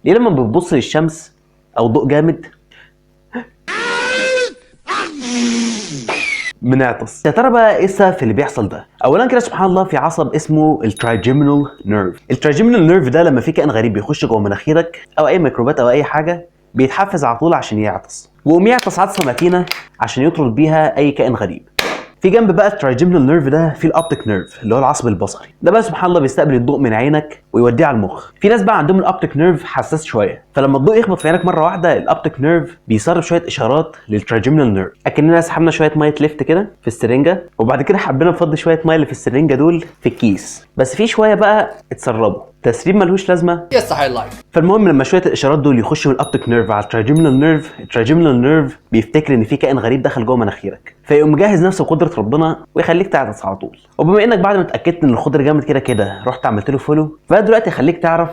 ليه لما بتبص للشمس او ضوء جامد بنعطس؟ يا ترى بقى ايه السبب في اللي بيحصل ده؟ اولا كده سبحان الله في عصب اسمه الترايجيمينال نيرف. الترايجيمينال نيرف ده لما في كائن غريب بيخش جوه مناخيرك او اي ميكروبات او اي حاجه بيتحفز على طول عشان يعطس، ويقوم يعطس عطسه متينه عشان يطرد بيها اي كائن غريب. في جنب بقى الترايجيمينال نيرف ده في الاوبتيك نيرف اللي هو العصب البصري. ده بقى سبحان الله بيستقبل الضوء من عينك ويوديه على المخ. في ناس بقى عندهم الاوبتيك نيرف حساس شويه، فلما الضوء يخبط في عينك مره واحده الاوبتيك نيرف بيسرب شويه اشارات للترايجيمينال نيرف، اكننا سحبنا شويه ميه ليفت كده في السرنجه، وبعد كده حبينا نفضي شويه ميه اللي في السرنجه دول في الكيس، بس في شويه بقى اتسربوا، تسريب ملهوش لازمه يستحق اللايف. فالمهم لما شويه الاشارات دول يخشوا من الاوبتيك نيرف على الترايجيمينال نيرف، الترايجيمينال نيرف بيفتكر ان في كائن غريب دخل جوه مناخيرك، فيقوم مجهز نفسه بقدره ربنا ويخليك تعطس على طول. وبما انك بعد ما اتاكدت ان الخضر جامد كده كده رحت عملت له فولو، فدلوقتي خليك تعرف